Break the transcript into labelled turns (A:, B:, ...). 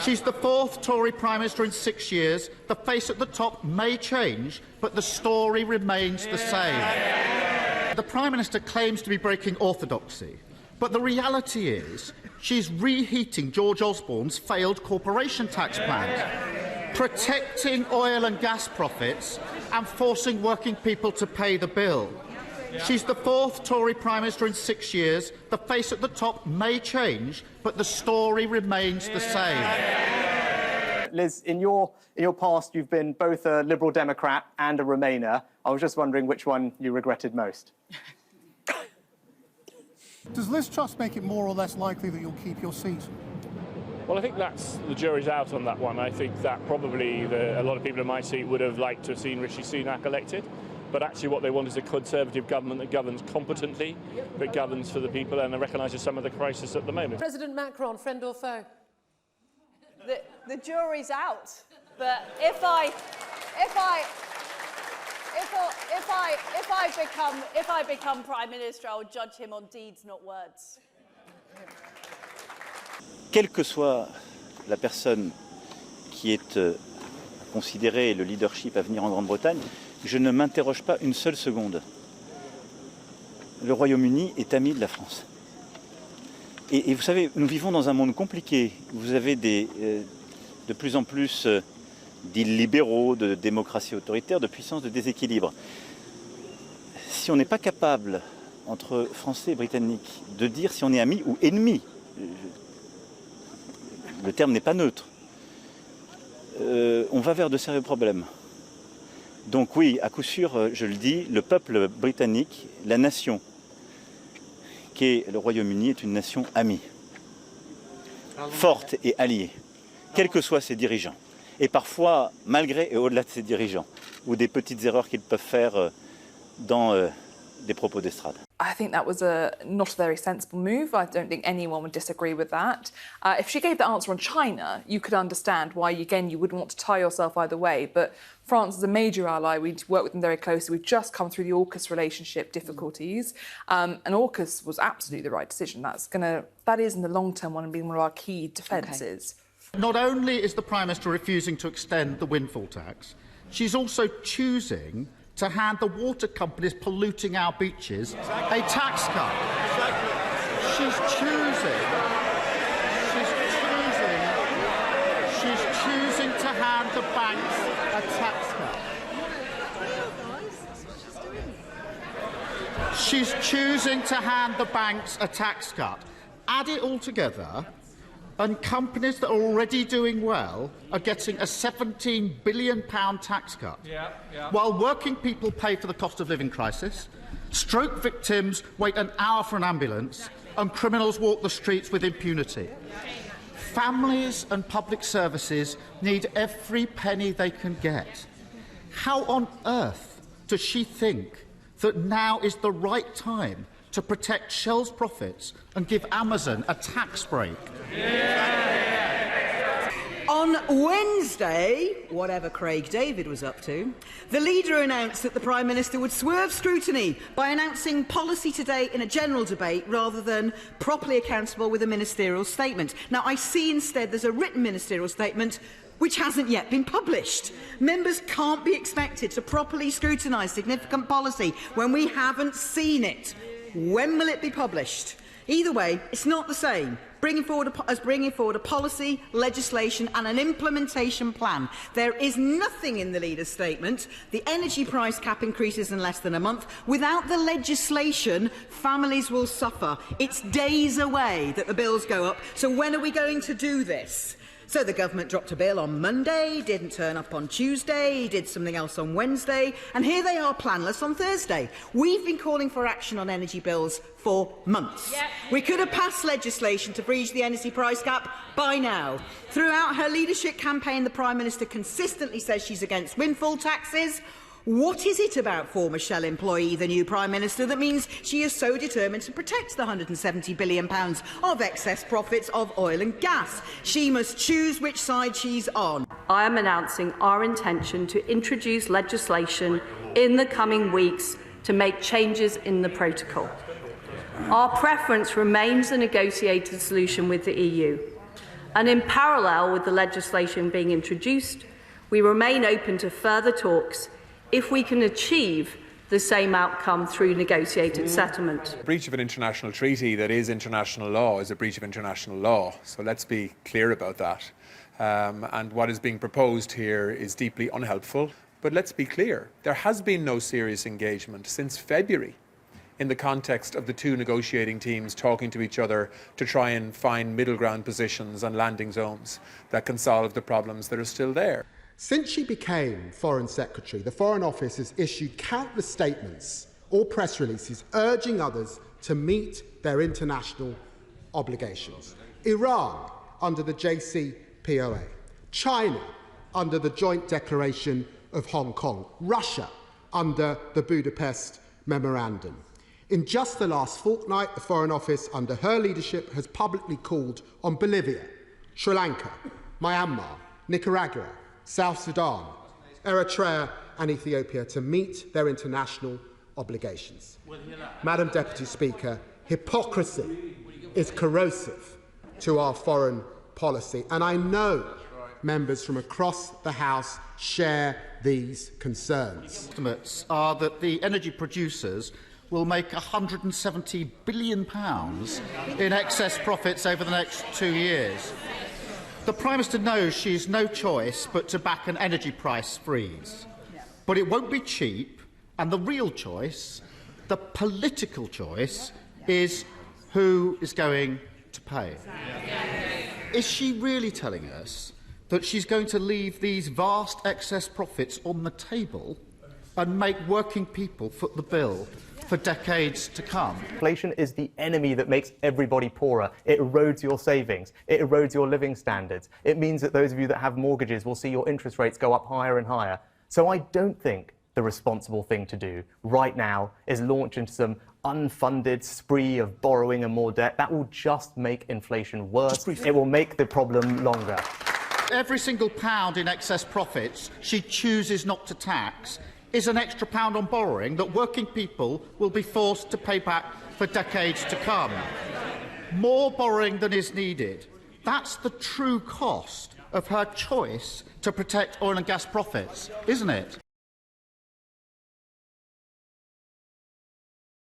A: She's the fourth Tory Prime Minister in 6 years. The face at the top may change, but the story remains the same. The Prime Minister claims to be breaking orthodoxy, but the reality is she's reheating George Osborne's failed corporation tax plans, protecting oil and gas profits and forcing working people to pay the bill. She's the fourth Tory Prime Minister in 6 years. The face at the top may change, but the story remains the same.
B: Liz, in your past, you've been both a Liberal Democrat and a Remainer. I was just wondering which one you regretted most.
C: Does Liz Truss make it more or less likely that you'll keep your seat?
D: Well, I think the jury's out on that one. I think that probably a lot of people in my seat would have liked to have seen Rishi Sunak elected. But actually what they want is a Conservative government that governs competently, that governs for the people and recognises some of the crisis at the moment.
E: President Macron, friend or foe?
F: The jury's out. But if I become Prime Minister, I will judge him on deeds, not words.
G: Quelle que soit la personne qui est considérée le leadership à venir en Grande-Bretagne, je ne m'interroge pas une seule seconde. Le Royaume-Uni est ami de la France. Et vous savez, nous vivons dans un monde compliqué. Vous avez de plus en plus d'îles libéraux, de démocratie autoritaire, de puissance, de déséquilibre. Si on n'est pas capable, entre Français et Britanniques, de dire si on est ami ou ennemi, le terme n'est pas neutre, on va vers de sérieux problèmes. Donc oui, à coup sûr, je le dis, le peuple britannique, la nation qu'est le Royaume-Uni est une nation amie, forte et alliée, quels que soient ses dirigeants. Et parfois, malgré et au-delà de ses dirigeants, ou des petites erreurs qu'ils peuvent faire dans des propos d'estrade.
H: I think that was not a very sensible move. I don't think anyone would disagree with that. If she gave the answer on China, you could understand why, again, you wouldn't want to tie yourself either way. But France is a major ally. We work with them very closely. We've just come through the AUKUS relationship difficulties. And AUKUS was absolutely the right decision. That is, in the long term, one of being one of our key defences.
A: Okay. Not only is the Prime Minister refusing to extend the windfall tax, she's also choosing to hand the water companies polluting our beaches a tax cut. She's choosing to hand the banks a tax cut. She's choosing to hand the banks a tax cut. Add it all together, and companies that are already doing well are getting a £17 billion tax cut, while working people pay for the cost of living crisis, stroke victims wait an hour for an ambulance, and criminals walk the streets with impunity. Families and public services need every penny they can get. How on earth does she think that now is the right time to protect Shell's profits and give Amazon a tax break?
I: On Wednesday, whatever Craig David was up to, the leader announced that the Prime Minister would swerve scrutiny by announcing policy today in a general debate rather than properly accountable with a ministerial statement. Now, I see instead there's a written ministerial statement which hasn't yet been published. Members can't be expected to properly scrutinise significant policy when we haven't seen it. When will it be published? Either way, it's not the same bringing forward a policy, legislation and an implementation plan. There is nothing in the leader's statement. The energy price cap increases in less than a month. Without the legislation, families will suffer. It's days away that the bills go up. So when are we going to do this? So the government dropped a bill on Monday, didn't turn up on Tuesday, did something else on Wednesday, and here they are planless on Thursday. We've been calling for action on energy bills for months. Yep. We could have passed legislation to breach the energy price cap by now. Throughout her leadership campaign, the Prime Minister consistently says she's against windfall taxes. What is it about former Shell employee, the new Prime Minister, that means she is so determined to protect the £170 billion of excess profits of oil and gas? She must choose which side she's on.
J: I am announcing our intention to introduce legislation in the coming weeks to make changes in the protocol. Our preference remains a negotiated solution with the EU. And in parallel with the legislation being introduced, we remain open to further talks if we can achieve the same outcome through negotiated settlement.
K: A breach of an international treaty that is international law is a breach of international law, so let's be clear about that. And what is being proposed here is deeply unhelpful. But let's be clear, there has been no serious engagement since February in the context of the two negotiating teams talking to each other to try and find middle ground positions and landing zones that can solve the problems that are still there.
L: Since she became Foreign Secretary, the Foreign Office has issued countless statements or press releases urging others to meet their international obligations. Iran under the JCPOA, China under the Joint Declaration of Hong Kong, Russia under the Budapest Memorandum. In just the last fortnight, the Foreign Office, under her leadership, has publicly called on Bolivia, Sri Lanka, Myanmar, Nicaragua, South Sudan, Eritrea and Ethiopia to meet their international obligations. Madam Deputy Speaker, hypocrisy is corrosive to our foreign policy, and I know members from across the House share these concerns.
A: Estimates are that the energy producers will make £170 billion in excess profits over the next 2 years. The Prime Minister knows she's no choice but to back an energy price freeze. But it won't be cheap, and the real choice, the political choice, is who is going to pay. Is she really telling us that she's going to leave these vast excess profits on the table and make working people foot the bill for decades to come?
B: Inflation is the enemy that makes everybody poorer. It erodes your savings. It erodes your living standards. It means that those of you that have mortgages will see your interest rates go up higher and higher. So I don't think the responsible thing to do right now is launch into some unfunded spree of borrowing and more debt. That will just make inflation worse. It will make the problem longer.
A: Every single pound in excess profits she chooses not to tax is an extra pound on borrowing that working people will be forced to pay back for decades to come. More borrowing than is needed. That's the true cost of her choice to protect oil and gas profits, isn't it?